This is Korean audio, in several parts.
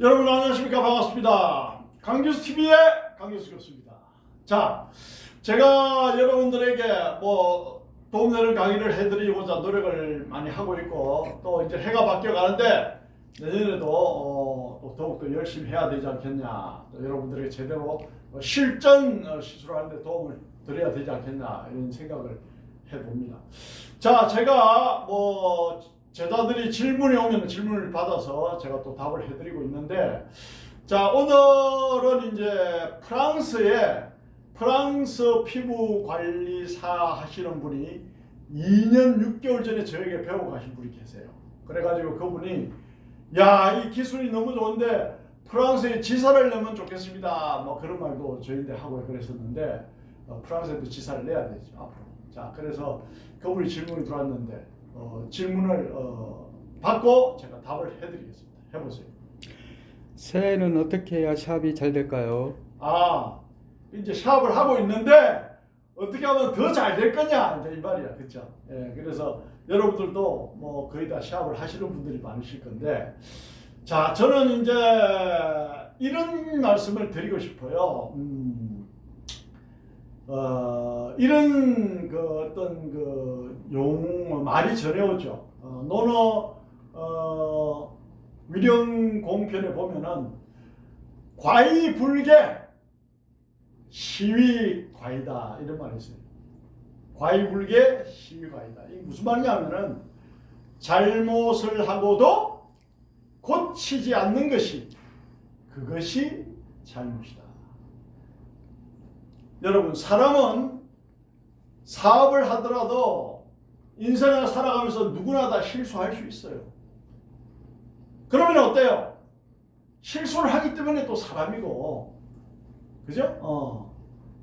여러분 안녕하십니까? 반갑습니다. 강교수TV의 강교수 교수입니다. 자, 제가 여러분들에게 도움되는 강의를 해드리고자 노력을 많이 하고 있고, 또 이제 해가 바뀌어 가는데 내년에도 또 더욱더 열심히 해야 되지 않겠냐, 또 여러분들에게 제대로 실전 시술하는 데 도움을 드려야 되지 않겠냐, 이런 생각을 해봅니다. 자, 제가 제자들이 질문이 오면 질문을 받아서 제가 또 답을 해드리고 있는데, 자, 오늘은 이제 프랑스 피부 관리사 하시는 분이 2년 6개월 전에 저에게 배워 가신 분이 계세요. 그래가지고 그분이 야, 이 기술이 너무 좋은데 프랑스에 지사를 내면 좋겠습니다, 그런 말도 저희한테 하고 그랬었는데, 프랑스에도 지사를 내야 되죠 앞으로. 자, 그래서 그분이 질문이 들어왔는데 질문을 받고 제가 답을 해드리겠습니다. 해보세요. 새해에는 어떻게 해야 샵이 잘 될까요? 이제 샵을 하고 있는데 어떻게 하면 더 잘 될 거냐, 이제 이 말이야, 그렇죠? 예, 그래서 여러분들도 거의 다 샵을 하시는 분들이 많으실 건데, 자, 저는 이제 이런 말씀을 드리고 싶어요. 이런 말이 전해오죠. 논어 위령공편에 보면은 과이불개 시위과이다, 이런 말이 있어요. 과이불개 시위과이다. 이게 무슨 말이냐면은 잘못을 하고도 고치지 않는 것이, 그것이 잘못이다. 여러분, 사람은 사업을 하더라도 인생을 살아가면서 누구나 다 실수할 수 있어요. 그러면 어때요? 실수를 하기 때문에 또 사람이고, 그죠?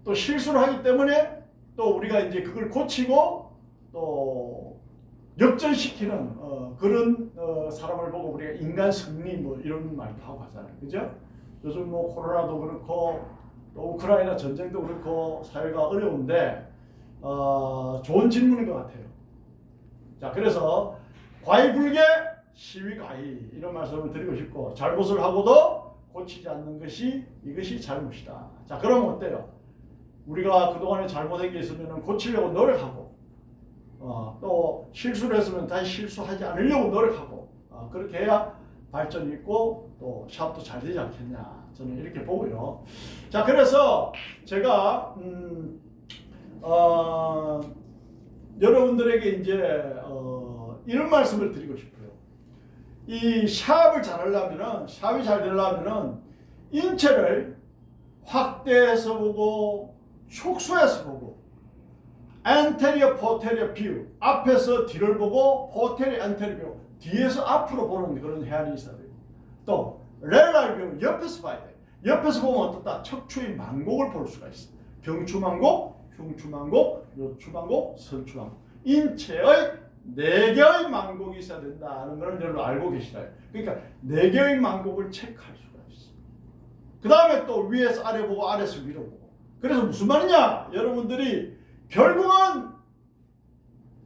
또 실수를 하기 때문에 또 우리가 이제 그걸 고치고 또 역전시키는 그런 사람을 보고 우리가 인간 승리 이런 말도 하고 하잖아요. 그죠? 요즘 코로나도 그렇고 또 우크라이나 전쟁도 그렇고 사회가 어려운데 좋은 질문인 것 같아요. 자, 그래서 과이불개 시위과이, 이런 말씀을 드리고 싶고, 잘못을 하고도 고치지 않는 것이, 이것이 잘못이다. 자, 그러면 어때요? 우리가 그동안에 잘못한 게 있으면 고치려고 노력하고, 또 실수를 했으면 다시 실수하지 않으려고 노력하고, 그렇게 해야 발전이 있고 또 샵도 잘 되지 않겠냐, 저는 이렇게 보고요. 자, 그래서 제가 여러분들에게 이제 이런 말씀을 드리고 싶어요. 이 샵을 샵이 잘 되려면은 인체를 확대해서 보고 축소해서 보고, 안테리어 포테리어 뷰, 앞에서 뒤를 보고 포테리어 안테리어 뷰, 뒤에서 앞으로 보는 그런 해안이 있어야 돼요. 또 레랄 뷰, 옆에서 봐야 돼. 옆에서 보면 어떻다? 척추의 만곡을 볼 수가 있어. 병추만곡, 흉추만곡, 요추만곡, 선추만곡. 인체의 4개의 만곡이 있어야 된다는 걸 여러분 알고 계시나요? 그러니까 4개의 만곡을 체크할 수가 있어. 그 다음에 또 위에서 아래 보고 아래에서 위로 보고. 그래서 무슨 말이냐? 여러분들이 결국은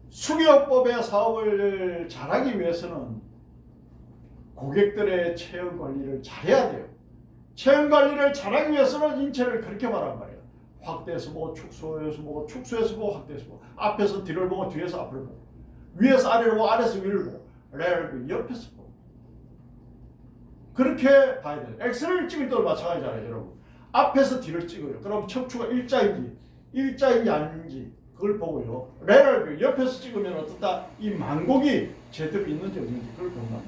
수기요법의 사업을 잘하기 위해서는 고객들의 체형 관리를 잘해야 돼요. 체형 관리를 잘하기 위해서는 인체를 그렇게 말한 말이에요. 확대해서 보고, 축소해서 보고, 축소해서 보고, 확대해서 보고, 앞에서 뒤를 보고, 뒤에서 앞을 보고, 위에서 아래를 보고, 아래에서 위를 보고, 레알 옆에서 보고, 그렇게 봐야 돼요. 엑스레이를 찍을 때도 마찬가지잖아요, 여러분. 앞에서 뒤를 찍어요. 그럼 척추가 일자인지 아닌지 그걸 보고요. 레럴 옆에서 찍으면 어떻다? 이 만곡이 제대로 있는지 없는지 그걸 본단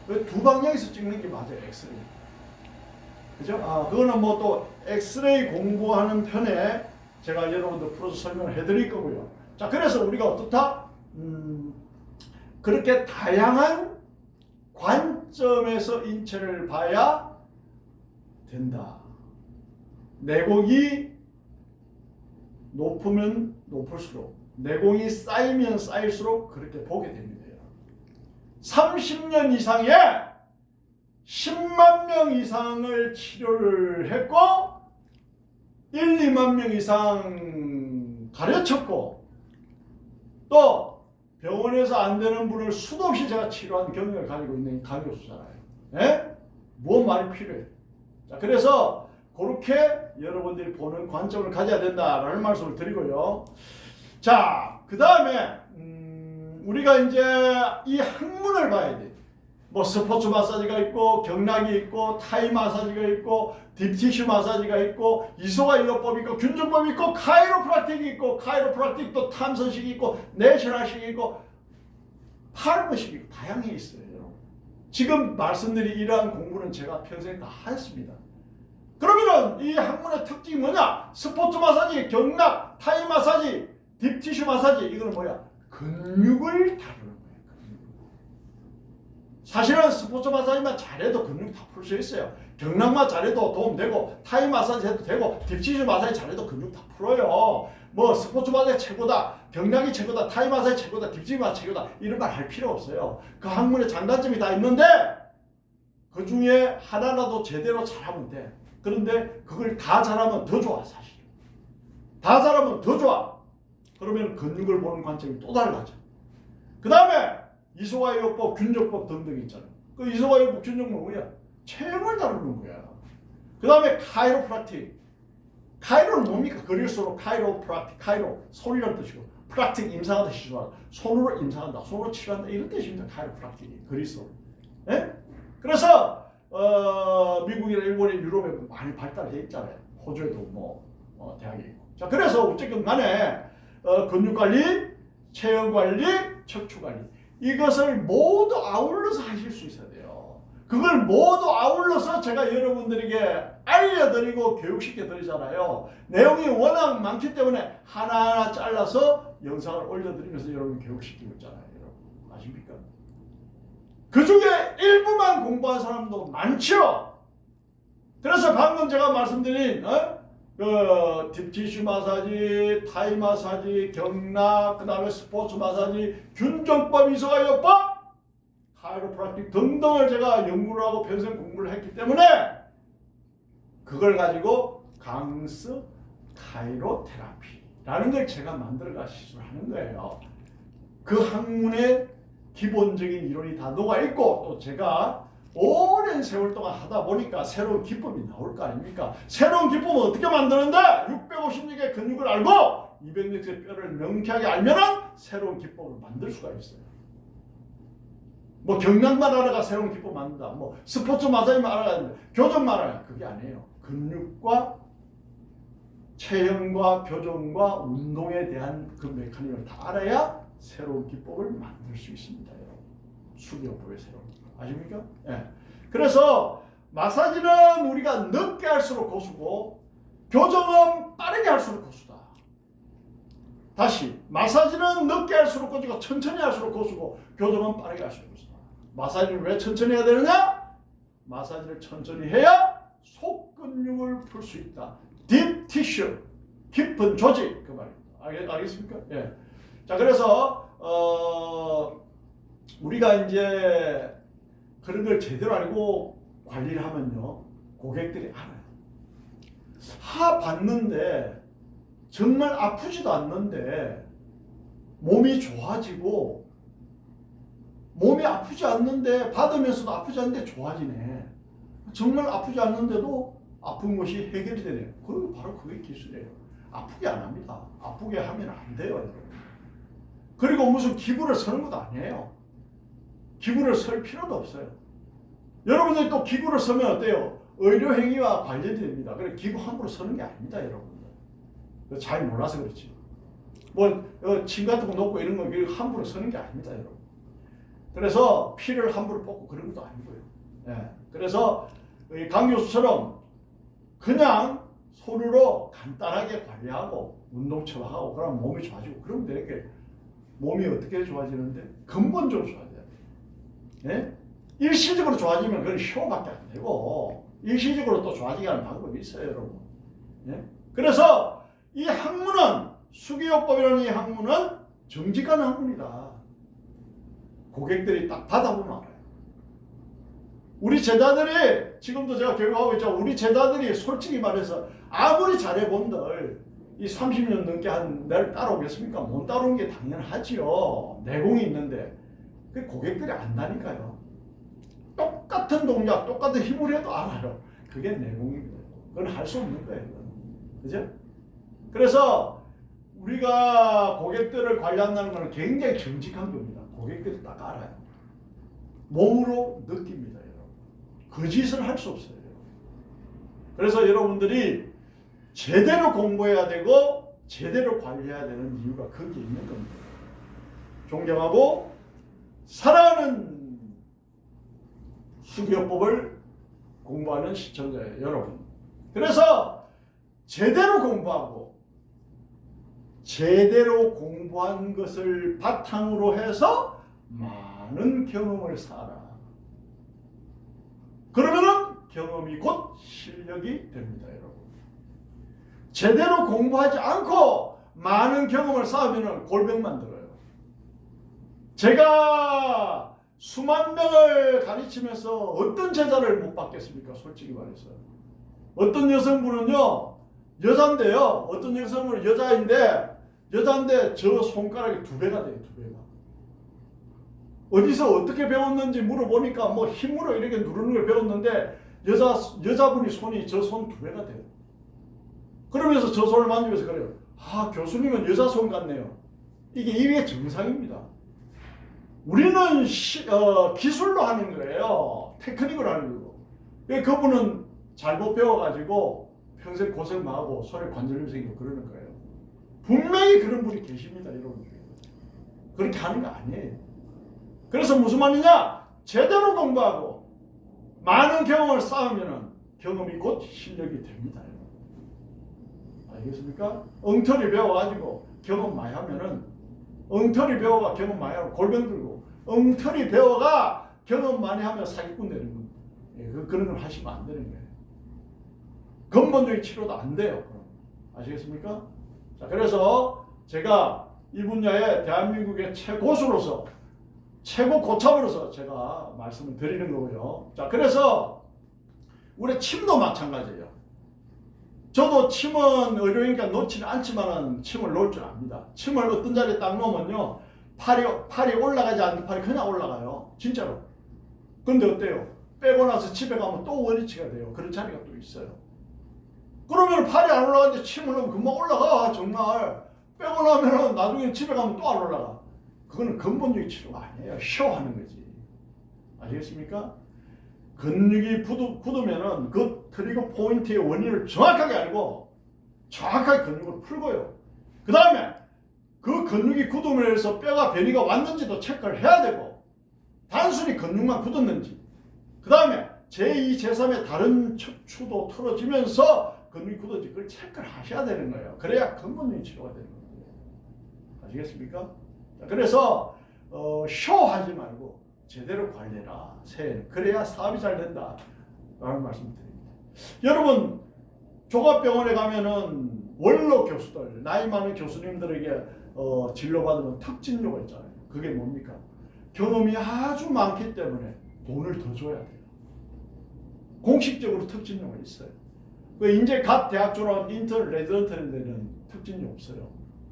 말이에요. 두 방향에서 찍는 게 맞아요, 엑스레이. 그죠? 그거는 또 엑스레이 공부하는 편에 제가 여러분들 풀어서 설명을 해드릴 거고요. 자, 그래서 우리가 어떻다? 그렇게 다양한 관점에서 인체를 봐야 된다. 내공이 높으면 높을수록, 내공이 쌓이면 쌓일수록 그렇게 보게 됩니다. 30년 이상에 10만 명 이상을 치료를 했고 1, 2만 명 이상 가르쳤고, 또 병원에서 안 되는 분을 수도 없이 제가 치료한 경력을 가지고 있는 강교수잖아요. 예? 무엇 말이 필요해. 자, 그래서 그렇게 여러분들이 보는 관점을 가져야 된다라는 말씀을 드리고요. 자, 그 다음에 우리가 이제 이 학문을 봐야 돼. 뭐 스포츠 마사지가 있고 경락이 있고 타이 마사지가 있고 딥티슈 마사지가 있고 이소가 요법이 있고 균등법이 있고 카이로프락틱이 있고 카이로프락틱도 탐선식이 있고 내셔널식이 있고 파르머식이 있고 다양해 있어요. 여러분. 지금 말씀드린 이러한 공부는 제가 평생 다 했습니다. 그러면은 이 학문의 특징이 뭐냐? 스포츠 마사지, 경락, 타이 마사지, 딥티슈 마사지 이거는 뭐야? 근육을 다루는 거예요. 사실은 스포츠 마사지만 잘해도 근육 다 풀 수 있어요. 경락만 잘해도 도움되고 타이 마사지 해도 되고 딥티슈 마사지 잘해도 근육 다 풀어요. 뭐 스포츠 마사지 최고다, 경락이 최고다, 타이 마사지 최고다, 딥티슈 마사지 최고다 이런 말 할 필요 없어요. 그 학문의 장단점이 다 있는데 그 중에 하나라도 제대로 잘하면 돼. 그런데 그걸 다 잘하면 더 좋아. 사실 다 잘하면 더 좋아. 그러면 근육을 보는 관점이 또 달라져. 그 다음에 이소와 요법, 균적법 등등 있잖아요. 그 이소와 요법, 균적법은 뭐야? 체형을 다루는 거야. 그 다음에 카이로프락틱. 카이로는 뭡니까? 그리스어로 카이로프락틱. 카이로 손이라는 뜻이고 프락틱 임상하다 시도하다. 손으로 임상한다. 손으로 치료한다. 이런 뜻입니다. 카이로프락틱이 그리스어로. 예? 그래서 미국이나 일본이나 유럽에 많이 발달되어 있잖아요. 호주에도 뭐 대학이 있고. 자, 그래서 어쨌든 간에 근육관리, 체형관리, 척추관리 이것을 모두 아울러서 하실 수 있어야 돼요. 그걸 모두 아울러서 제가 여러분들에게 알려드리고 교육시켜 드리잖아요. 내용이 워낙 많기 때문에 하나하나 잘라서 영상을 올려드리면서 여러분 교육시키고 있잖아요. 여러분 아십니까? 그 중에 일부만 공부한 사람도 많죠. 그래서 방금 제가 말씀드린 그 딥티슈 마사지, 타이 마사지, 경락, 그 다음에 스포츠 마사지, 균정법, 이소가 요법, 카이로프락틱 등등을 제가 연구를 하고 평생 공부를 했기 때문에 그걸 가지고 강스 카이로테라피라는 걸 제가 만들어가 시술하는 거예요. 그 학문의 기본적인 이론이 다 녹아있고 또 제가 오랜 세월 동안 하다 보니까 새로운 기법이 나올 거 아닙니까? 새로운 기법은 어떻게 만드는데 656의 근육을 알고 206의 뼈를 명쾌하게 알면은 새로운 기법을 만들 수가 있어요. 뭐 경락만 알아가 새로운 기법 만든다. 뭐 스포츠 마사지만 알아가 교정만 알아가 그게 아니에요. 근육과 체형과 교정과 운동에 대한 그 메커니즘을 다 알아야 새로운 기법을 만들 수 있습니다. 여러분. 수기요법의 새로운 기법. 아십니까? 예. 그래서 마사지는 우리가 늦게 할수록 고수고 교정은 빠르게 할수록 고수다. 다시 마사지는 늦게 할수록 고수고 천천히 할수록 고수고 교정은 빠르게 할수록 고수다. 마사지를 왜 천천히 해야 되느냐? 마사지를 천천히 해야 속근육을 풀 수 있다. 딥 티슈, 깊은 조직 그 말입니다. 알겠습니까? 예. 자, 그래서 우리가 이제 그런 걸 제대로 알고 관리를 하면요, 고객들이 알아요. 봤는데 정말 아프지도 않는데 몸이 좋아지고 몸이 아프지 않는데 받으면서도 아프지 않는데 좋아지네. 정말 아프지 않는데도 아픈 것이 해결이 되네요. 바로 그게 기술이에요. 아프게 안 합니다. 아프게 하면 안 돼요, 여러분. 그리고 무슨 기구를 서는 것도 아니에요. 기구를 설 필요도 없어요. 여러분들이 또 기구를 서면 어때요? 의료행위와 관련이 됩니다. 그래 기구 함부로 서는 게 아닙니다, 여러분들. 잘 몰라서 그렇지. 침 같은 거 놓고 이런 거 함부로 서는 게 아닙니다, 여러분. 그래서 피를 함부로 뽑고 그런 것도 아니고요. 예. 그래서 강 교수처럼 그냥 손으로 간단하게 관리하고 운동 처방하고 그러면 몸이 좋아지고 그러면 되게 몸이 어떻게 좋아지는데 근본적으로 좋아져야 돼요. 예? 일시적으로 좋아지면 그건 효밖에 안 되고 일시적으로 또 좋아지게 하는 방법이 있어요, 여러분. 예? 그래서 이 학문은 수기요법이라는 이 학문은 정직한 학문이다. 고객들이 딱 받아보면 알아요. 우리 제자들이 지금도 제가 교육하고 있죠. 우리 제자들이 솔직히 말해서 아무리 잘해본들 이 30년 넘게 한 날 따라오겠습니까? 못 따라온 게 당연하지요. 내공이 있는데 그 고객들이 안다니까요. 똑같은 동작, 똑같은 힘을 해도 알아요. 그게 내공입니다. 그건 할 수 없는 거예요. 그죠? 그래서 우리가 고객들을 관리한다는 것은 굉장히 정직한 겁니다. 고객들이 딱 알아요. 몸으로 느낍니다, 여러분. 그 짓을 할 수 없어요. 그래서 여러분들이 제대로 공부해야 되고 제대로 관리해야 되는 이유가 거기에 있는 겁니다. 존경하고 사랑하는 수교법을 공부하는 시청자예요, 여러분. 그래서 제대로 공부하고 제대로 공부한 것을 바탕으로 해서 많은 경험을 쌓아라. 그러면은 경험이 곧 실력이 됩니다, 여러분. 제대로 공부하지 않고 많은 경험을 쌓으면 골병만 들어요. 제가 수만 명을 가르치면서 어떤 제자를 못 받겠습니까? 솔직히 말해서. 어떤 여성분은요, 여잔데요. 어떤 여성분은 여자인데 저 손가락이 2배가 돼요, 2배가. 어디서 어떻게 배웠는지 물어보니까 뭐 힘으로 이렇게 누르는 걸 배웠는데 여자분이 손이 저 손 2배가 돼요. 그러면서 저 손을 만지면서 그래요. 아, 교수님은 여자 손 같네요. 이게 정상입니다. 우리는 기술로 하는 거예요. 테크닉으로 하는 거고. 그분은 잘못 배워가지고 평생 고생하고 손에 관절염 생기고 그러는 거예요. 분명히 그런 분이 계십니다, 여러분. 그렇게 하는 거 아니에요. 그래서 무슨 말이냐? 제대로 공부하고 많은 경험을 쌓으면 경험이 곧 실력이 됩니다. 알겠습니까? 엉터리 배워가지고 경험 많이 하면은 엉터리 배워가 경험 많이 하면 골병 들고 엉터리 배워가 경험 많이 하면 사기꾼 되는 겁니다. 그런 걸 하시면 안 되는 거예요. 근본적인 치료도 안 돼요. 그럼. 아시겠습니까? 자, 그래서 제가 이 분야에 대한민국의 최고수로서 최고 고참으로서 제가 말씀을 드리는 거고요. 자, 그래서 우리 침도 마찬가지예요. 저도 침은 의료이니까 놓지는 않지만 침을 놓을 줄 압니다. 침을 어떤 자리에 딱 놓으면요, 팔이 올라가지 않는 팔이 그냥 올라가요. 진짜로. 근데 어때요? 빼고 나서 집에 가면 또 원위치가 돼요. 그런 자리가 또 있어요. 그러면 팔이 안 올라가는데 침을 넣으면 금방 올라가. 정말. 빼고 나면 나중에 집에 가면 또 안 올라가. 그거는 근본적인 치료가 아니에요. 쇼하는 거지. 아시겠습니까? 근육이 굳으면은 그 트리거 포인트의 원인을 정확하게 알고 정확하게 근육을 풀고요. 그 다음에 그 근육이 굳으면서 뼈가 변이가 왔는지도 체크를 해야 되고, 단순히 근육만 굳었는지, 그 다음에 제2, 제3의 다른 척추도 틀어지면서 근육이 굳었는지 그걸 체크를 하셔야 되는 거예요. 그래야 근본적인 치료가 되는 거예요. 아시겠습니까? 그래서 쇼하지 말고 제대로 관리해라. 새해는. 그래야 사업이 잘 된다. 라는 말씀 드립니다. 여러분, 종합병원에 가면은 원로 교수들, 나이 많은 교수님들에게 진료받으면 특진료가 있잖아요. 그게 뭡니까? 경험이 아주 많기 때문에 돈을 더 줘야 돼요. 공식적으로 특진료가 있어요. 이제 갓 대학 졸업한 인턴, 레지던트들은 특진료 없어요.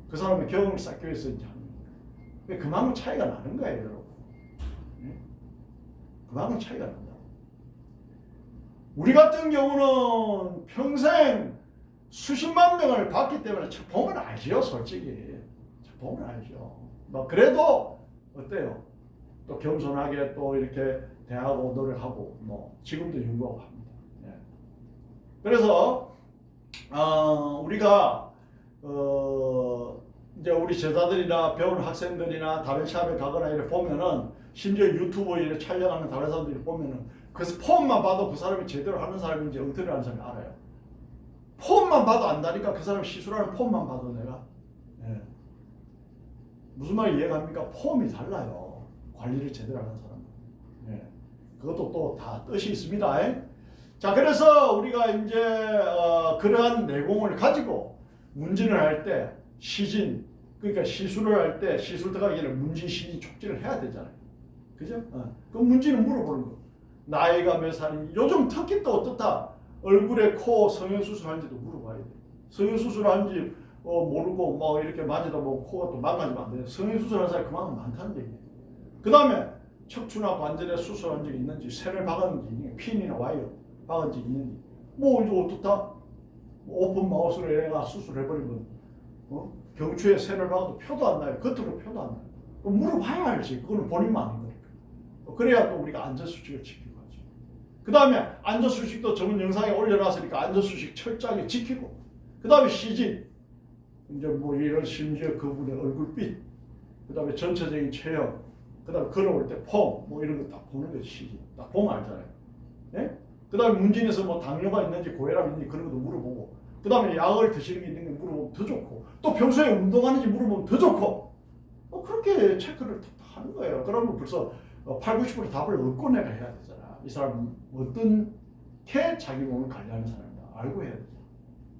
그 사람의 경험을 쌓기 위해서 이제 하는 거예요. 그만큼 차이가 나는 거예요, 여러분. 그만큼 차이가 난다. 우리 같은 경우는 평생 수십만 명을 봤기 때문에 보면 알죠, 솔직히. 보면 알죠. 뭐 그래도 어때요? 또 겸손하게 또 이렇게 대하고 노력하고 뭐 지금도 연구하고 합니다. 예. 그래서 우리가 이제 우리 제자들이나 배우는 학생들이나 다른 시합에 가거나 이렇게 보면은, 심지어 유튜브 이렇게 촬영하는 다른 사람들이 보면은 그 폼만 봐도 그 사람이 제대로 하는 사람인지 엉터리 하는 사람이 알아요. 폼만 봐도 안다니까. 그 사람이 시술하는 폼만 봐도 내가. 예. 무슨 말이 이해갑니까? 폼이 달라요. 관리를 제대로 하는 사람은. 예. 그것도 또 다 뜻이 있습니다. 예? 자, 그래서 우리가 이제 그러한 내공을 가지고 문진을 할 때 시진, 그러니까 시술을 할 때 시술 들어가기 전에 문진, 시진, 촉진을 해야 되잖아요. 그죠? 그 문진은 물어보는 거. 나이가 몇 살인지, 요즘 특히 또 어떻다. 얼굴에 코 성형수술 한지도 물어봐야 돼. 성형수술 한지 모르고 뭐 이렇게 만지다 보면 코가 또 망가지면 안 돼요. 성형수술 한 사람이 그만큼 많다는 얘기예요. 그 다음에 척추나 관절에 수술한 적이 있는지, 쇠를 박았는지, 핀이나 와이어 박은 적이 있는지, 뭐 이제 어떻다? 오픈 마우스로 얘가 수술해버리면 경추에 쇠를 박아도 표도 안 나요. 겉으로 표도 안 나요. 그럼 물어봐야 알지. 그거는 본인만 아닌 거니까. 그래야 또 우리가 안전수칙을 지키고 하죠. 그 다음에 안전수칙도 전문 영상에 올려놨으니까 안전수칙 철저하게 지키고, 그 다음에 시진, 이제 뭐 이런 심지어 그분의 얼굴빛, 그 다음에 전체적인 체형, 그 다음에 걸어올 때 폼, 뭐 이런 거 딱 보는 게 시진. 딱 보면 알잖아요. 예? 그 다음에 문진에서 뭐 당뇨가 있는지 고혈압 있는지 그런 것도 물어보고, 그 다음에 약을 드시는 게 있는 게 물어보면 더 좋고, 또 평소에 운동하는지 물어보면 더 좋고, 그렇게 체크를 다 하는 거예요. 그러면 벌써 8, 90% 답을 얻고 내가 해야 되잖아. 이 사람은 어떻게 자기 몸을 관리하는 사람이다 알고 해야 되죠.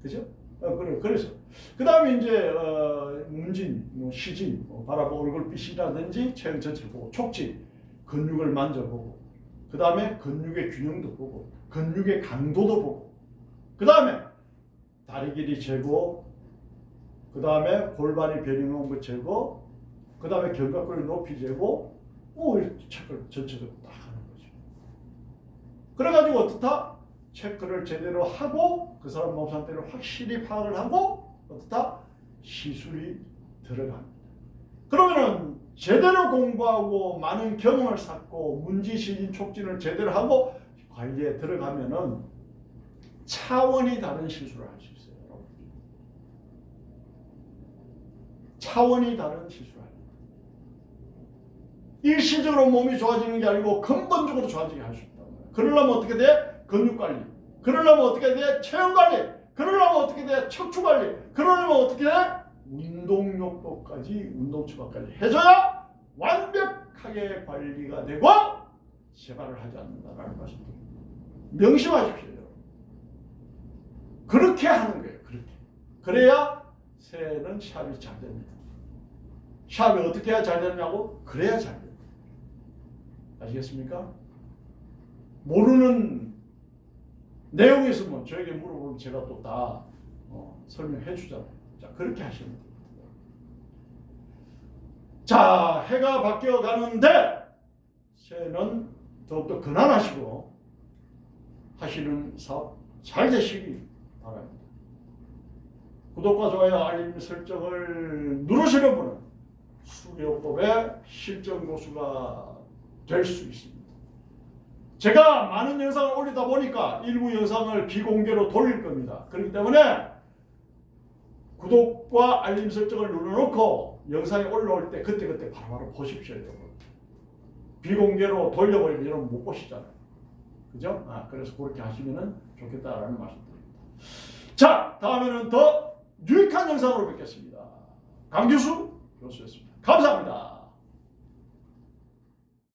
그죠? 그래서 그 다음에 이제 문진, 시진, 바라보고 얼굴빛이라든지 체형 전체를 보고, 촉진, 근육을 만져보고, 그 다음에 근육의 균형도 보고, 근육의 강도도 보고, 그 다음에 다리 길이 재고, 그 다음에 골반이 변형한 거 재고, 그 다음에 견갑골 높이 재고, 체크를 전체적으로 딱 하는 거죠. 그래가지고 어떻다? 체크를 제대로 하고 그 사람 몸 상태를 확실히 파악을 하고 어떻다? 시술이 들어갑니다. 그러면은 제대로 공부하고 많은 경험을 쌓고 문지, 시진, 촉진을 제대로 하고 관리에 들어가면은 차원이 다른 시술을 할 수 있어요. 여러분. 차원이 다른 시술을 합니다. 일시적으로 몸이 좋아지는 게 아니고 근본적으로 좋아지게 할 수 있다. 그러려면 어떻게 돼? 근육관리. 그러려면 어떻게 돼? 체형관리. 그러려면 어떻게 돼? 척추관리. 그러려면 어떻게 돼? 운동욕도까지, 운동처방까지 해줘야 완벽하게 관리가 되고 재발을 하지 않는다라는 말씀입니다. 명심하십시오. 그렇게 하는 거예요. 그렇게. 그래야 새해는 시합이 잘 됩니다. 시합이 어떻게 해야 잘 되느냐고? 그래야 잘 됩니다. 아시겠습니까? 모르는 내용이 있으면 저에게 물어보면 제가 또 다 설명해 주잖아요. 자, 그렇게 하시면 됩니다. 자, 해가 바뀌어 가는데 새해는 더욱더 근안하시고 하시는 사업 잘 되시기 바랍니다. 구독과 좋아요, 알림 설정을 누르시는 분은 수교법의 실전 고수가 될 수 있습니다. 제가 많은 영상을 올리다 보니까 일부 영상을 비공개로 돌릴 겁니다. 그렇기 때문에 구독과 알림 설정을 눌러놓고 영상이 올라올 때 그때그때 바로바로 보십시오. 여러분. 비공개로 돌려버리면 여러분 못 보시잖아요. 그죠? 그래서 그렇게 하시면 좋겠다라는 말씀드립니다. 자, 다음에는 더 유익한 영상으로 뵙겠습니다. 강규수 교수였습니다. 감사합니다.